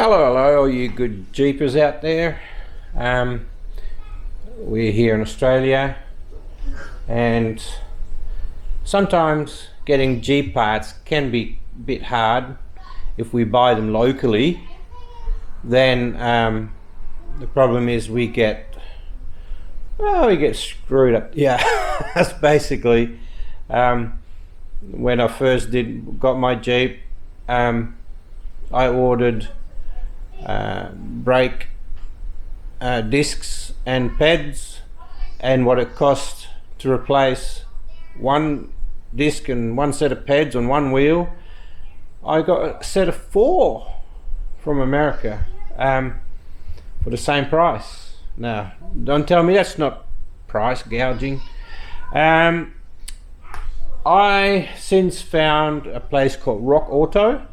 Hello, all you good Jeepers out there. We're here in Australia, and sometimes getting Jeep parts can be a bit hard. If we buy them locally, then the problem is we get screwed up. Yeah, that's basically when I first got my Jeep. I ordered brake discs and pads, and what it cost to replace one disc and one set of pads on one wheel, I got a set of 4 from America for the same price. Now, don't tell me that's not price gouging. I since found a place called RockAuto.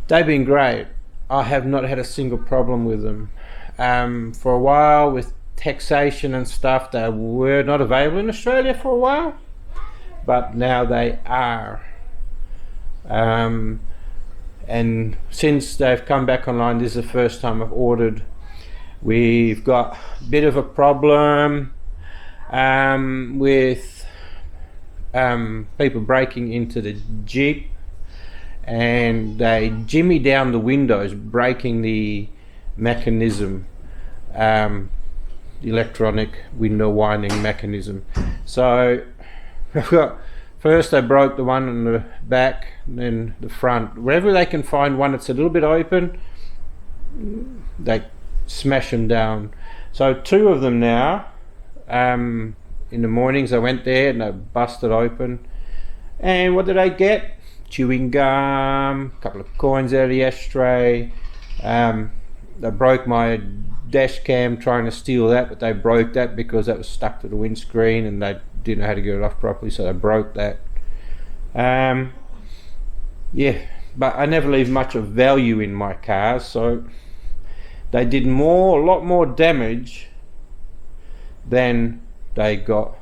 They've been great. I have not had a single problem with them. For a while, with taxation and stuff, they were not available in Australia for a while, but now they are. And since they've come back online, this is the first time I've ordered. We've got a bit of a problem with people breaking into the Jeep, and they jimmy down the windows, breaking the mechanism, the electronic window winding mechanism. So first they broke the one on the back, then the front. Wherever they can find one that's a little bit open, they smash them down. So 2 of them now. In the mornings I went there and they busted open, and what did I get? Chewing gum, a couple of coins out of the ashtray. They broke my dash cam trying to steal that, but they broke that because that was stuck to the windscreen and they didn't know how to get it off properly, so they broke that. Yeah, but I never leave much of value in my cars, so they did a lot more damage than they got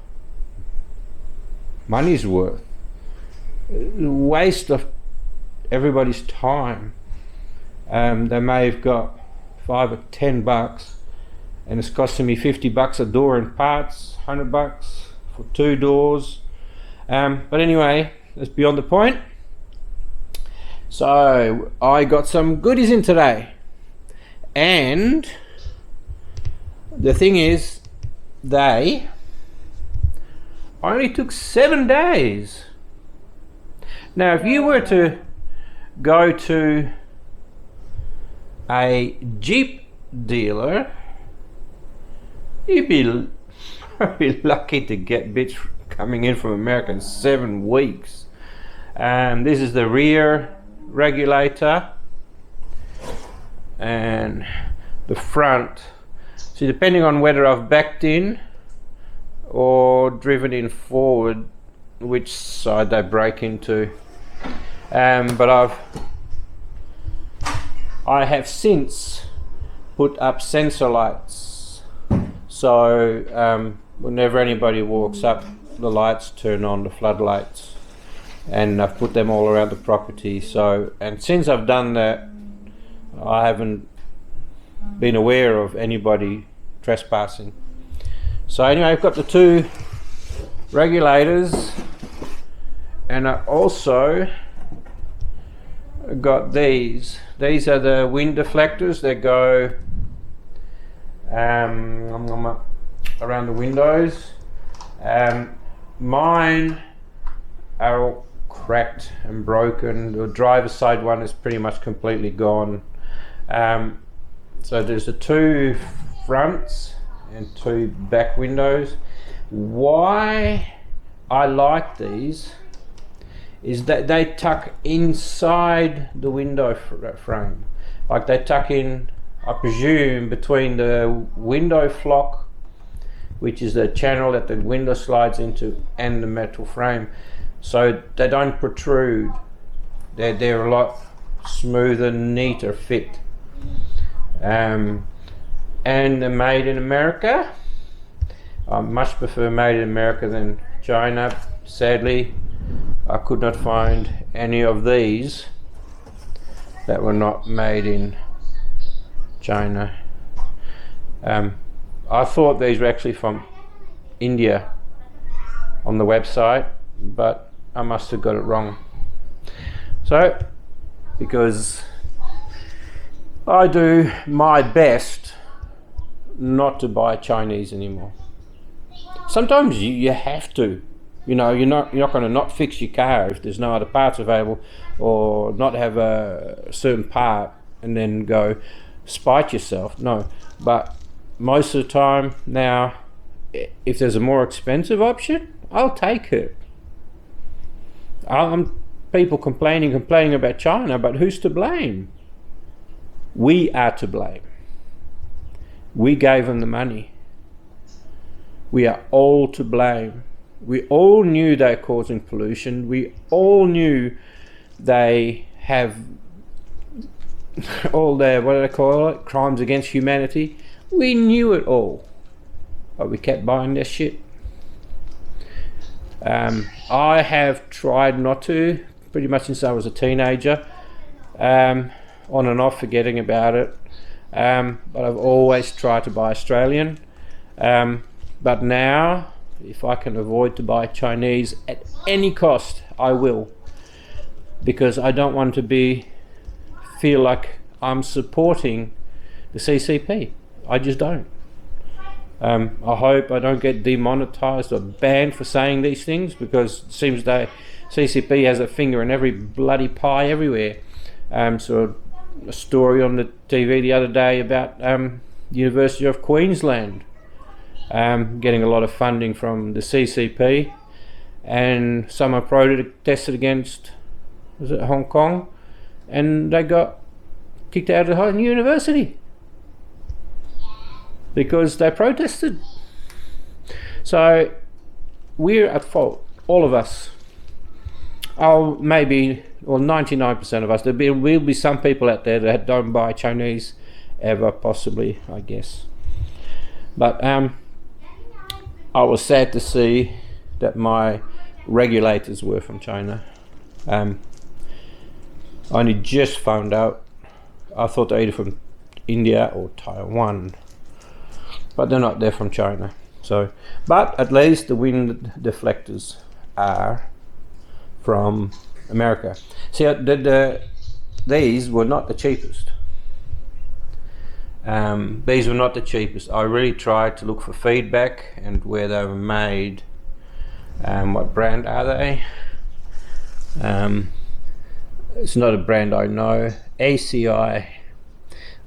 money's worth. Waste of everybody's time. They may have got $5 or $10, and it's costing me $50 a door in parts, $100 for 2 doors. But anyway, that's beyond the point. So I got some goodies in today, and the thing is, they only took 7 days. Now, if you were to go to a Jeep dealer, you'd be lucky to get bits coming in from America in 7 weeks. This is the rear regulator and the front. See, depending on whether I've backed in or driven in forward, which side they break into. But I have since put up sensor lights, so whenever anybody walks up, the lights turn on, the floodlights, and I've put them all around the property. So, and since I've done that, I haven't been aware of anybody trespassing. So anyway, I've got the 2 regulators, and I also got these. These are the wind deflectors that go around the windows. Mine are all cracked and broken. The driver's side one is pretty much completely gone. So there's the 2 fronts and 2 back windows. Why I like these is that they tuck inside the window frame. Like they tuck in, I presume, between the window flock, which is the channel that the window slides into, and the metal frame. So they don't protrude. They're a lot smoother, neater fit. And they're made in America. I much prefer made in America than China. Sadly, I could not find any of these that were not made in China. I thought these were actually from India on the website, but I must have got it wrong. So, because I do my best not to buy Chinese anymore. Sometimes you have to. You know, you're not going to not fix your car if there's no other parts available, or not have a certain part and then go spite yourself. No, but most of the time now, if there's a more expensive option, I'll take it. People complaining about China, but who's to blame? We are to blame. We gave them the money. We are all to blame. We all knew they're causing pollution. We all knew they have all their, what do they call it, crimes against humanity. We knew it all, but we kept buying their shit. I have tried not to, pretty much since I was a teenager, on and off, forgetting about it. But I've always tried to buy Australian. But now, if I can avoid to buy Chinese at any cost, I will, because I don't want to feel like I'm supporting the CCP. I just don't. I hope I don't get demonetized or banned for saying these things, because it seems that CCP has a finger in every bloody pie everywhere. So a story on the TV the other day about University of Queensland getting a lot of funding from the CCP, and someone protested against, was it Hong Kong, and they got kicked out of the whole university because they protested. So we're at fault, all of us. Oh, maybe, or 99% of us. Will be some people out there that don't buy Chinese ever, possibly, I guess. But I was sad to see that my regulators were from China. I only just found out. I thought they were either from India or Taiwan, but they're not. They're from China. So, but at least the wind deflectors are from America. See, these were not the cheapest. These were not the cheapest. I really tried to look for feedback and where they were made. What brand are they? It's not a brand I know. ACI.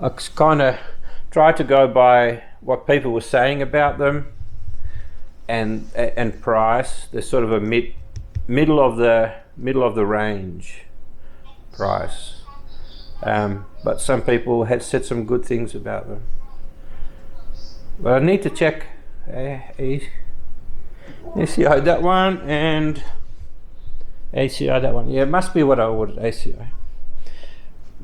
I kind of tried to go by what people were saying about them and price. They're sort of a middle of the range price. But some people had said some good things about them. But I need to check ACI that one and ACI that one. Yeah, it must be what I ordered, ACI.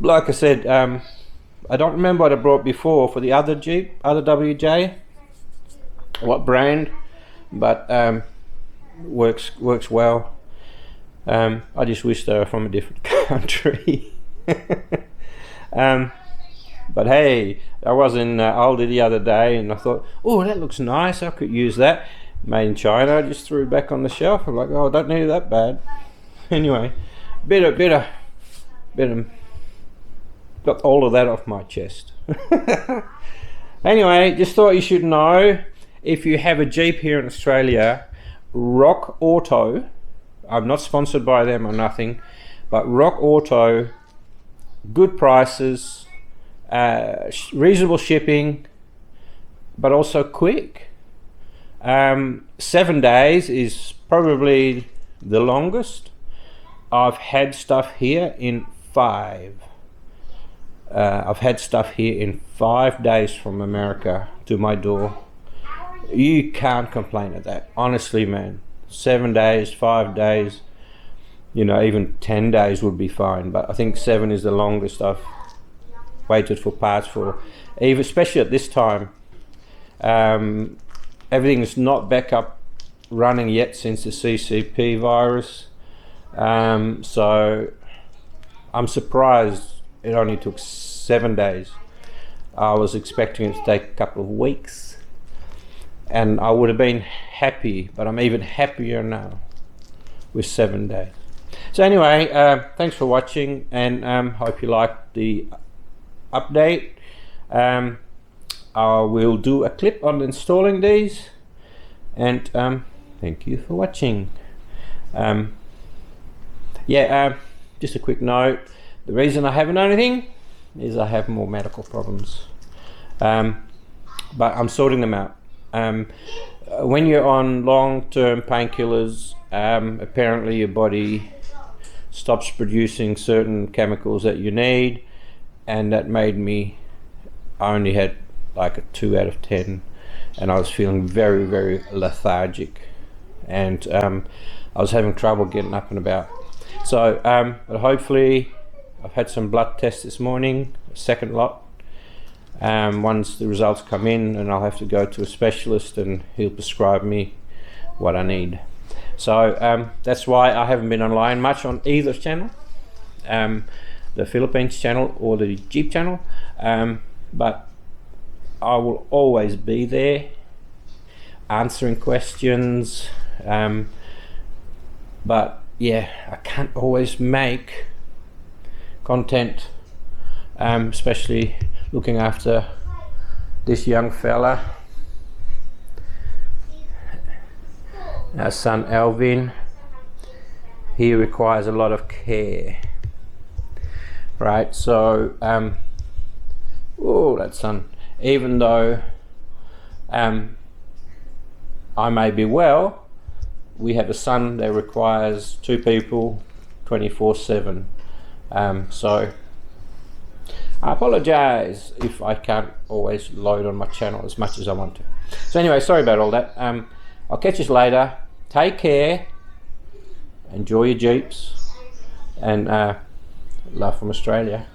Like I said, I don't remember what I brought before for the other Jeep, other WJ, what brand, but works well. I just wish they were from a different country. But hey, I was in Aldi the other day and I thought, oh, that looks nice, I could use that. Made in China. I just threw it back on the shelf. I'm like, oh, I don't need it that bad. Anyway, bit of got all of that off my chest. Anyway, just thought you should know, if you have a Jeep here in Australia, RockAuto, I'm not sponsored by them or nothing, but RockAuto, good prices, reasonable shipping, but also quick. 7 days is probably the longest. I've had stuff here in 5. I've had stuff here in 5 days from America to my door. You can't complain of that, honestly, man. 7 days, 5 days, you know, even 10 days would be fine, but I think 7 is the longest I've waited for parts for, even especially at this time. Everything's not back up running yet since the CCP virus, so I'm surprised it only took 7 days. I was expecting it to take a couple of weeks, and I would have been happy, but I'm even happier now with 7 days. So anyway, thanks for watching, and hope you liked the update. I will do a clip on installing these, and thank you for watching. Just a quick note, the reason I haven't done anything is I have more medical problems, but I'm sorting them out. When you're on long-term painkillers, apparently your body stops producing certain chemicals that you need, and that made me, I only had like a 2 out of 10, and I was feeling very, very lethargic, and I was having trouble getting up and about. So but hopefully, I've had some blood tests this morning, a second lot. Once the results come in, and I'll have to go to a specialist, and he'll prescribe me what I need. So that's why I haven't been online much on either channel, the Philippines channel or the Jeep channel, but I will always be there answering questions, but yeah, I can't always make content, especially looking after this young fella, our son Alvin. He requires a lot of care, right? So oh, that son, even though I may be well, we have a son that requires 2 people 24/7. So I apologize if I can't always load on my channel as much as I want to. So anyway, sorry about all that. I'll catch you later. Take care, enjoy your Jeeps, and love from Australia.